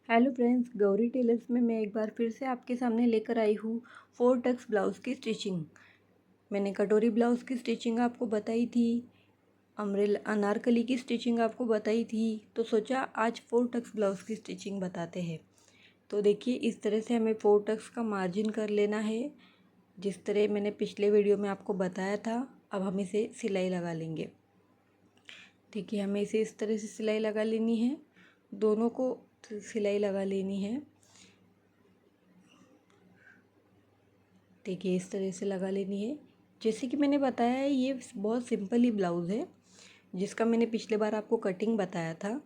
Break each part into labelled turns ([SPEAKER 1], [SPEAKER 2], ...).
[SPEAKER 1] Hello friends, Gauri tailors में मैं एक बार फिर से आपके सामने लेकर आई हूँ 4 टक्स ब्लाउज़ की स्टिचिंग। मैंने कटोरी ब्लाउज़ की स्टिचिंग आपको बताई थी, अम्ब्रेला अनारकली की स्टिचिंग आपको बताई थी, तो सोचा आज 4 टक्स ब्लाउज़ की स्टिचिंग बताते हैं। तो देखिए, इस तरह से हमें 4 टक्स का मार्जिन कर लेना है, जिस तरह मैंने पिछले वीडियो में आपको बताया था। अब हम इसे सिलाई लगा लेंगे। देखिए, हमें इसे इस तरह से सिलाई लगा लेनी है, दोनों को सिलाई लगा लेनी है। देखिए, इस तरह से लगा लेनी है। जैसे कि मैंने बताया है, ये बहुत सिंपल ही ब्लाउज़ है, जिसका मैंने पिछले बार आपको कटिंग बताया था।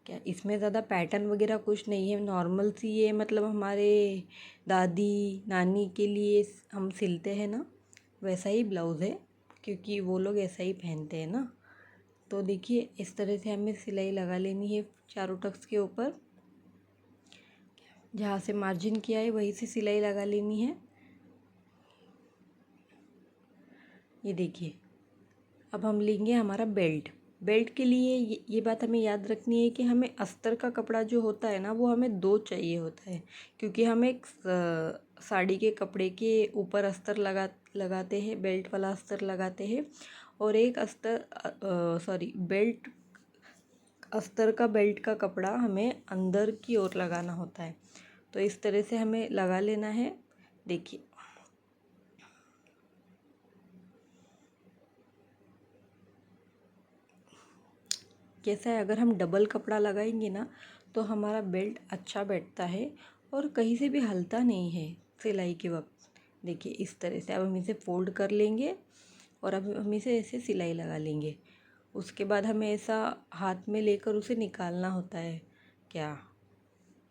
[SPEAKER 1] क्या इसमें ज़्यादा पैटर्न वगैरह कुछ नहीं है, नॉर्मल सी ये मतलब हमारे दादी नानी के लिए हम सिलते हैं ना, वैसा ही ब्लाउज़ है, क्योंकि वो लोग ऐसा ही पहनते हैं ना। तो देखिए, इस तरह से हमें सिलाई लगा लेनी है चारों टक्स के ऊपर। जहाँ से मार्जिन किया है वहीं से सिलाई लगा लेनी है। ये देखिए, अब हम लेंगे हमारा बेल्ट। बेल्ट के लिए ये बात हमें याद रखनी है कि हमें अस्तर का कपड़ा जो होता है ना, वो हमें 2 चाहिए होता है, क्योंकि हम एक साड़ी के कपड़े के ऊपर अस्तर लगाते हैं, बेल्ट वाला अस्तर लगाते हैं, और एक बेल्ट अस्तर का बेल्ट का कपड़ा हमें अंदर की ओर लगाना होता है। तो इस तरह से हमें लगा लेना है। देखिए, कैसा है, अगर हम डबल कपड़ा लगाएंगे ना, तो हमारा बेल्ट अच्छा बैठता है और कहीं से भी हलता नहीं है सिलाई के वक्त। देखिए, इस तरह से अब हम इसे फोल्ड कर लेंगे और अब हम इसे ऐसे सिलाई लगा लेंगे। उसके बाद हमें ऐसा हाथ में लेकर उसे निकालना होता है। क्या,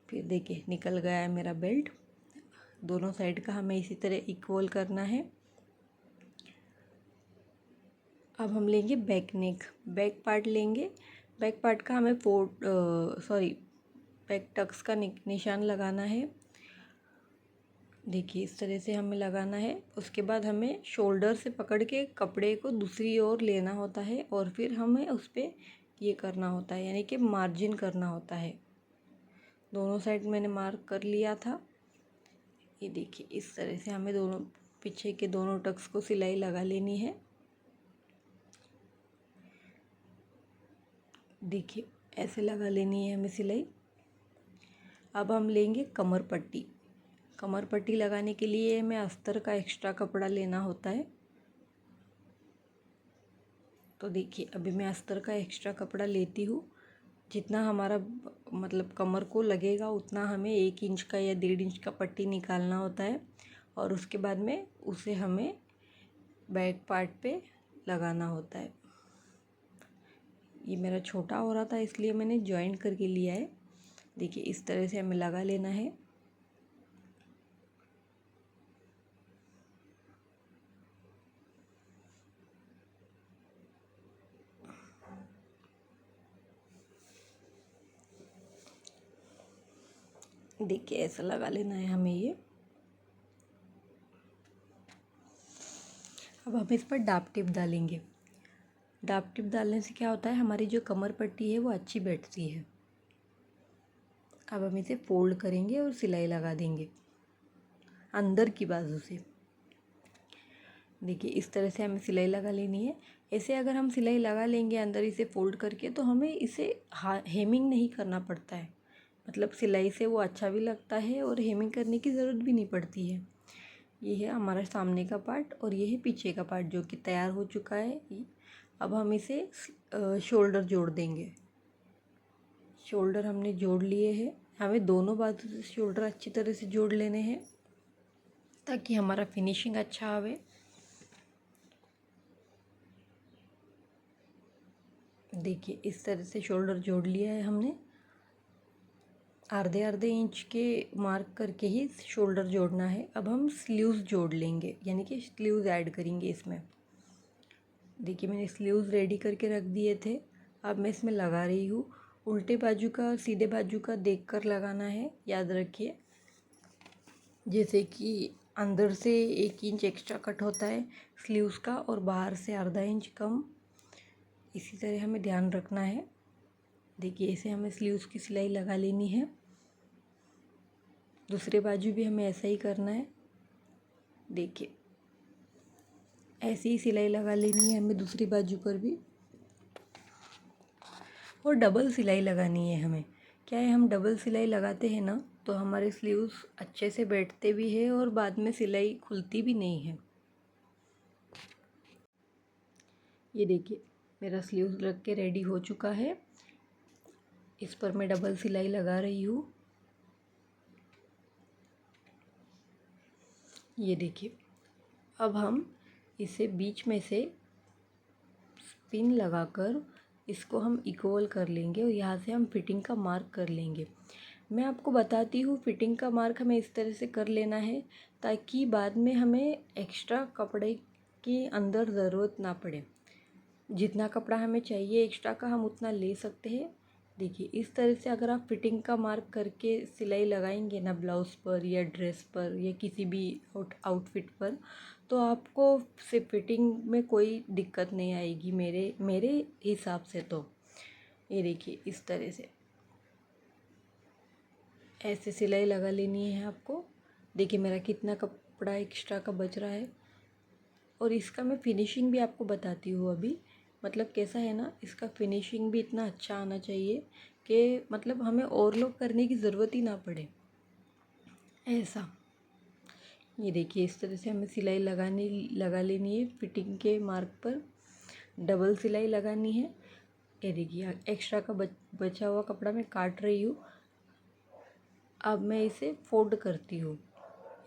[SPEAKER 1] फिर देखिए निकल गया है मेरा बेल्ट। दोनों साइड का हमें इसी तरह इक्वल करना है। अब हम लेंगे बैक नेक, बैक पार्ट लेंगे। बैक पार्ट का हमें बैक टक्स का निशान लगाना है। देखिए, इस तरह से हमें लगाना है। उसके बाद हमें शोल्डर से पकड़ के कपड़े को दूसरी ओर लेना होता है और फिर हमें उस पर ये करना होता है, यानी कि मार्जिन करना होता है। दोनों साइड मैंने मार्क कर लिया था। ये देखिए, इस तरह से हमें दोनों पीछे के दोनों टक्स को सिलाई लगा लेनी है। देखिए, ऐसे लगा लेनी है हमें सिलाई। अब हम लेंगे कमर पट्टी। कमर पट्टी लगाने के लिए हमें अस्तर का एक्स्ट्रा कपड़ा लेना होता है। तो देखिए, अभी मैं अस्तर का एक्स्ट्रा कपड़ा लेती हूँ। जितना हमारा मतलब कमर को लगेगा उतना हमें 1 इंच का या 1.5 इंच का पट्टी निकालना होता है, और उसके बाद में उसे हमें बैक पार्ट पे लगाना होता है। ये मेरा छोटा हो रहा था, इसलिए मैंने जॉइंट करके लिया है। देखिए, इस तरह से हमें लगा लेना है। देखिए, ऐसा लगा लेना है हमें ये। अब हम इस पर डाप टिप डालेंगे। डाप टिप डालने से क्या होता है, हमारी जो कमर पट्टी है वो अच्छी बैठती है। अब हम इसे फोल्ड करेंगे और सिलाई लगा देंगे अंदर की बाजू से। देखिए, इस तरह से हमें सिलाई लगा लेनी है। ऐसे अगर हम सिलाई लगा लेंगे अंदर इसे फोल्ड करके, तो हमें इसे हेमिंग नहीं करना पड़ता है। मतलब सिलाई से वो अच्छा भी लगता है और हेमिंग करने की ज़रूरत भी नहीं पड़ती है। ये है हमारा सामने का पार्ट और ये है पीछे का पार्ट, जो कि तैयार हो चुका है। अब हम इसे शोल्डर जोड़ देंगे। शोल्डर हमने जोड़ लिए हैं। हमें दोनों बाजू से शोल्डर अच्छी तरह से जोड़ लेने हैं, ताकि हमारा फिनिशिंग अच्छा आवे। देखिए, इस तरह से शोल्डर जोड़ लिया है हमने। आधे आधे इंच के मार्क करके ही शोल्डर जोड़ना है। अब हम स्लीव्स जोड़ लेंगे, यानी कि स्लीव्स ऐड करेंगे इसमें। देखिए, मैंने स्लीव्स रेडी करके रख दिए थे। अब मैं इसमें लगा रही हूँ। उल्टे बाजू का और सीधे बाजू का देखकर लगाना है, याद रखिए। जैसे कि अंदर से 1 इंच एक्स्ट्रा कट होता है स्लीव्स का, और बाहर से आधा इंच कम। इसी तरह हमें ध्यान रखना है। देखिए, ऐसे हमें स्लीव्स की सिलाई लगा लेनी है। दूसरे बाजू भी हमें ऐसा ही करना है। देखिए ऐसी ही सिलाई लगा लेनी है हमें दूसरी बाजू पर भी, और डबल सिलाई लगानी है हमें। क्या है, हम डबल सिलाई लगाते हैं ना तो हमारे स्लीव्स अच्छे से बैठते भी है और बाद में सिलाई खुलती भी नहीं है। ये देखिए मेरा स्लीव्स लग के रेडी हो चुका है। इस पर मैं डबल सिलाई लगा रही हूँ। ये देखिए अब हम इसे बीच में से पिन लगाकर इसको हम इक्वल कर लेंगे और यहाँ से हम फिटिंग का मार्क कर लेंगे। मैं आपको बताती हूँ फिटिंग का मार्क हमें इस तरह से कर लेना है ताकि बाद में हमें एक्स्ट्रा कपड़े के अंदर ज़रूरत ना पड़े। जितना कपड़ा हमें चाहिए एक्स्ट्रा का हम उतना ले सकते हैं। देखिए इस तरह से अगर आप फिटिंग का मार्क करके सिलाई लगाएंगे ना ब्लाउज़ पर या ड्रेस पर या किसी भी आउटफिट पर, तो आपको से फिटिंग में कोई दिक्कत नहीं आएगी मेरे हिसाब से। तो ये देखिए इस तरह से ऐसे सिलाई लगा लेनी है आपको। देखिए मेरा कितना कपड़ा एक्स्ट्रा का बच रहा है, और इसका मैं फिनिशिंग भी आपको बताती हूँ अभी। मतलब कैसा है ना, इसका फिनिशिंग भी इतना अच्छा आना चाहिए कि मतलब हमें ओवरलॉक करने की ज़रूरत ही ना पड़े ऐसा। ये देखिए इस तरह से हमें सिलाई लगा लेनी है फिटिंग के मार्क पर, डबल सिलाई लगानी है। ये देखिए एक्स्ट्रा का बचा हुआ कपड़ा मैं काट रही हूँ। अब मैं इसे फोल्ड करती हूँ।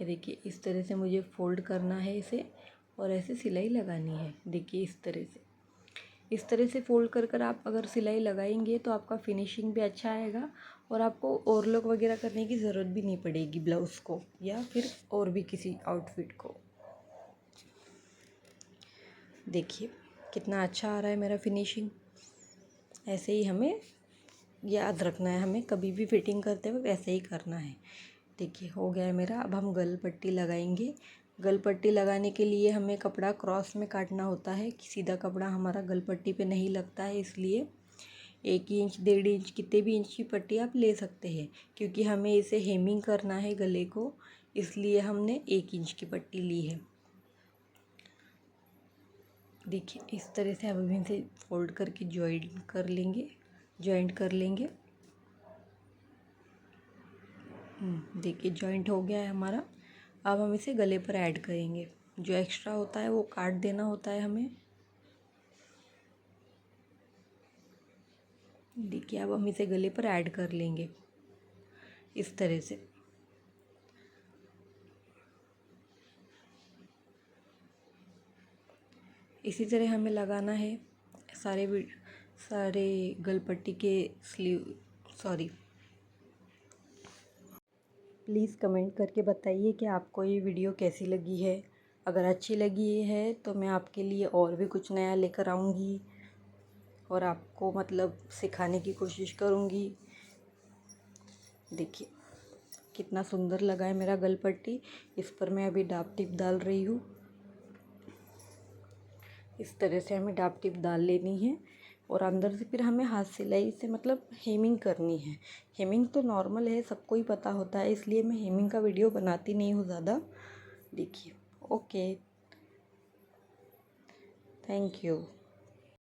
[SPEAKER 1] ये देखिए इस तरह से मुझे फोल्ड करना है इसे और ऐसे सिलाई लगानी है। देखिए इस तरह से फोल्ड कर आप अगर सिलाई लगाएंगे तो आपका फिनिशिंग भी अच्छा आएगा और आपको ओवरलॉक वगैरह करने की ज़रूरत भी नहीं पड़ेगी ब्लाउज़ को या फिर और भी किसी आउटफिट को। देखिए कितना अच्छा आ रहा है मेरा फिनिशिंग। ऐसे ही हमें याद रखना है, हमें कभी भी फिटिंग करते वक्त ऐसे ही करना है। देखिए हो गया है मेरा। अब हम गल पट्टी लगाएंगे। गल पट्टी लगाने के लिए हमें कपड़ा क्रॉस में काटना होता है कि सीधा कपड़ा हमारा गल पट्टी पे नहीं लगता है, इसलिए 1 इंच 1.5 इंच कितने भी इंच की पट्टी आप ले सकते हैं, क्योंकि हमें इसे हेमिंग करना है गले को, इसलिए हमने 1 इंच की पट्टी ली है। देखिए इस तरह से अब हम इसे फोल्ड करके जॉइंट कर लेंगे। देखिए जॉइंट हो गया है हमारा। अब हम इसे गले पर ऐड करेंगे। जो एक्स्ट्रा होता है वो काट देना होता है हमें। देखिए अब हम इसे गले पर ऐड कर लेंगे इस तरह से। इसी तरह हमें लगाना है सारे गलपट्टी के स्लीव। प्लीज़ कमेंट करके बताइए कि आपको ये वीडियो कैसी लगी है। अगर अच्छी लगी है तो मैं आपके लिए और भी कुछ नया लेकर आऊँगी और आपको मतलब सिखाने की कोशिश करूँगी। देखिए कितना सुंदर लगा है मेरा गलपट्टी। इस पर मैं अभी डाप टिप डाल रही हूँ। इस तरह से हमें डाप टिप डाल लेनी है और अंदर से फिर हमें हाथ सिलाई से मतलब हेमिंग करनी है। हेमिंग तो नॉर्मल है, सबको ही पता होता है, इसलिए मैं हेमिंग का वीडियो बनाती नहीं हूँ ज़्यादा। देखिए ओके, थैंक यू।